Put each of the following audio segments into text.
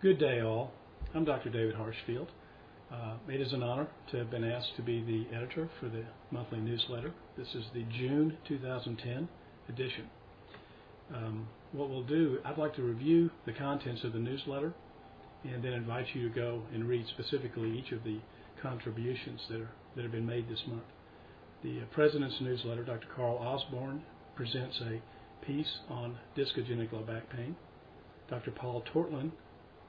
Good day, all. I'm Dr. David Harshfield. It is an honor to have been asked to be the editor for the monthly newsletter. This is the June 2010 edition. What we'll do, I'd like to review the contents of the newsletter and then invite you to go and read specifically each of the contributions that have been made this month. The President's newsletter, Dr. Carl Osborne, presents a piece on discogenic low back pain. Dr. Paul Tortland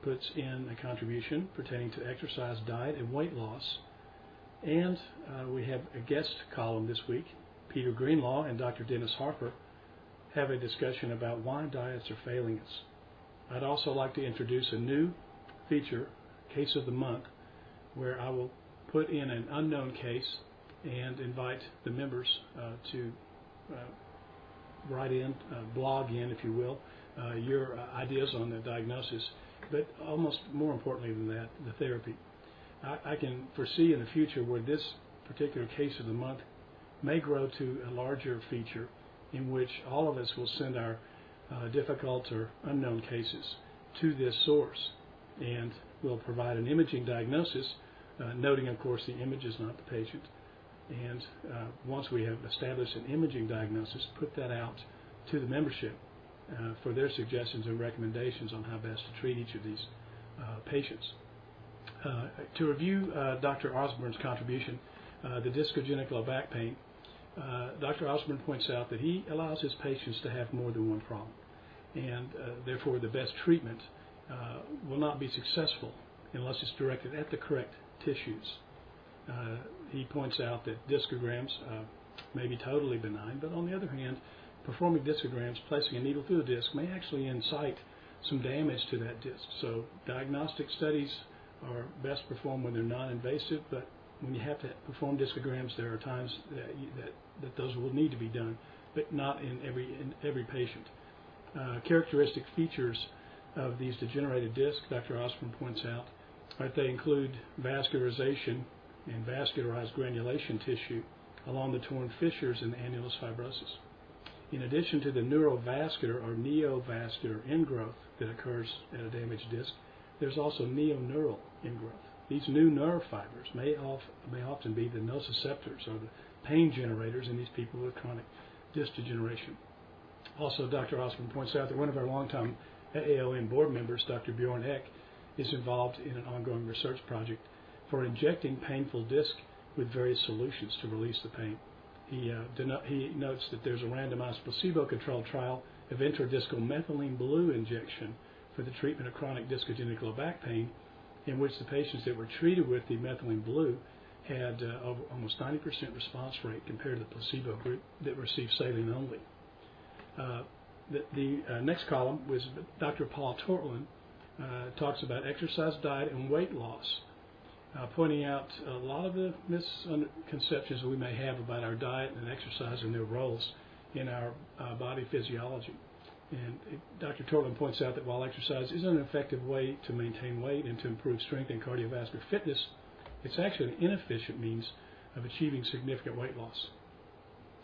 puts in a contribution pertaining to exercise, diet, and weight loss. And we have a guest column this week. Peter Greenlaw and Dr. Dennis Harper have a discussion about why diets are failing us. I'd also like to introduce a new feature, Case of the Month, where I will put in an unknown case and invite the members to write in, blog in, if you will, your ideas on the diagnosis, but almost more importantly than that, the therapy. I can foresee in the future where this particular case of the month may grow to a larger feature in which all of us will send our difficult or unknown cases to this source, and we'll provide an imaging diagnosis, noting, of course, the image is not the patient. And once we have established an imaging diagnosis, put that out to the membership for their suggestions and recommendations on how best to treat each of these patients. To review Dr. Osborne's contribution, the discogenic low back pain, Dr. Osborne points out that he allows his patients to have more than one problem, and therefore the best treatment will not be successful unless it's directed at the correct tissues. He points out that discograms may be totally benign, but on the other hand, performing discograms, placing a needle through the disc, may actually incite some damage to that disc. So diagnostic studies are best performed when they're non-invasive, but when you have to perform discograms, there are times that those will need to be done, but not in every patient. Characteristic features of these degenerated discs, Dr. Osborne points out, that they include vascularization and vascularized granulation tissue along the torn fissures in the annulus fibrosus. In addition to the neurovascular or neovascular ingrowth that occurs at a damaged disc, there's also neoneural ingrowth. These new nerve fibers may often be the nociceptors, or the pain generators in these people with chronic disc degeneration. Also, Dr. Osborne points out that one of our longtime AAOM board members, Dr. Bjorn Eck, is involved in an ongoing research project for injecting painful disc with various solutions to release the pain. He notes that there's a randomized placebo-controlled trial of intradiscal methylene blue injection for the treatment of chronic discogenic low back pain, in which the patients that were treated with the methylene blue had almost 90% response rate compared to the placebo group that received saline only. The next column was Dr. Paul Tortland talks about exercise, diet, and weight loss, pointing out a lot of the misconceptions we may have about our diet and exercise and their roles in our body physiology. And Dr. Tortland points out that while exercise is an effective way to maintain weight and to improve strength and cardiovascular fitness, it's actually an inefficient means of achieving significant weight loss.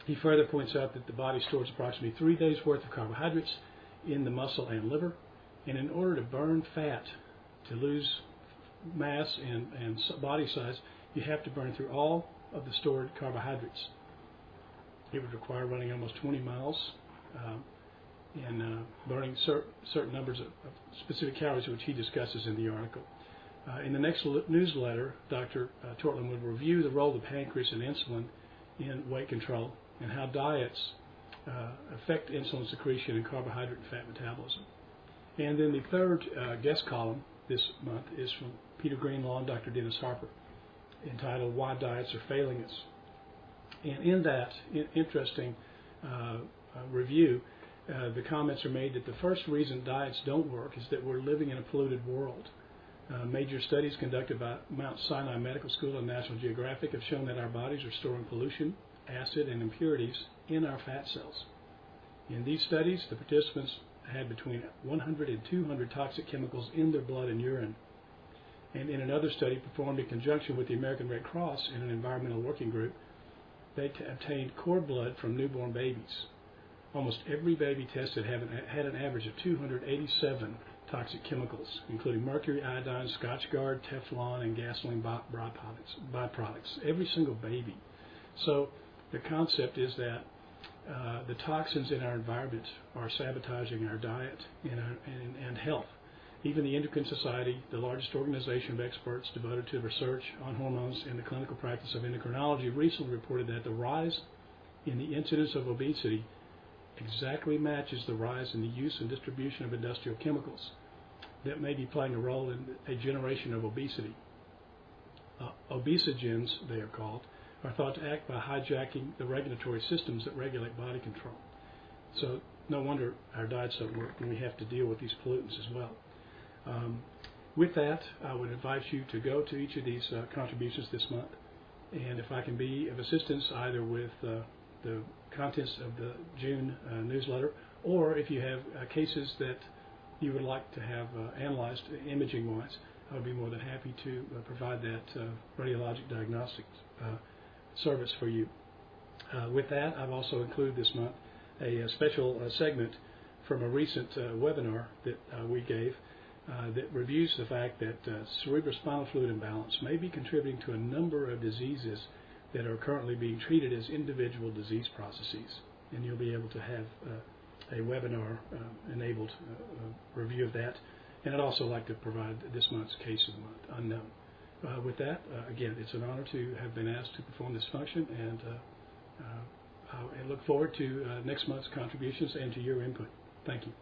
He further points out that the body stores approximately 3 days' worth of carbohydrates in the muscle and liver, and in order to burn fat, to lose mass and body size, you have to burn through all of the stored carbohydrates. It would require running almost 20 miles and burning certain numbers of specific calories, which he discusses in the article. In the next newsletter, Dr. Tortland will review the role of the pancreas and insulin in weight control and how diets affect insulin secretion and carbohydrate and fat metabolism. And then the third guest column this month is from Peter Greenlaw and Dr. Dennis Harper, entitled Why Diets Are Failing Us. And in that interesting review, the comments are made that the first reason diets don't work is that we're living in a polluted world. Major studies conducted by Mount Sinai Medical School and National Geographic have shown that our bodies are storing pollution, acid, and impurities in our fat cells. In these studies, the participants had between 100 and 200 toxic chemicals in their blood and urine. And in another study performed in conjunction with the American Red Cross in an environmental working group, they obtained cord blood from newborn babies. Almost every baby tested had an average of 287 toxic chemicals, including mercury, iodine, Scotchgard, Teflon, and gasoline byproducts. Every single baby. So the concept is that the toxins in our environment are sabotaging our diet and health. Even the Endocrine Society, the largest organization of experts devoted to research on hormones and the clinical practice of endocrinology, recently reported that the rise in the incidence of obesity exactly matches the rise in the use and distribution of industrial chemicals that may be playing a role in a generation of obesity. Obesogens, they are called, are thought to act by hijacking the regulatory systems that regulate body control. So no wonder our diets don't work when we have to deal with these pollutants as well. With that, I would invite you to go to each of these contributions this month, and if I can be of assistance either with the contents of the June newsletter, or if you have cases that you would like to have analyzed imaging-wise, I would be more than happy to provide that radiologic diagnostics service for you. With that, I've also included this month a special segment from a recent webinar that we gave that reviews the fact that cerebrospinal fluid imbalance may be contributing to a number of diseases that are currently being treated as individual disease processes. And you'll be able to have a webinar enabled review of that. And I'd also like to provide this month's case of the month, unknown. With that, again, it's an honor to have been asked to perform this function, and I look forward to next month's contributions and to your input. Thank you.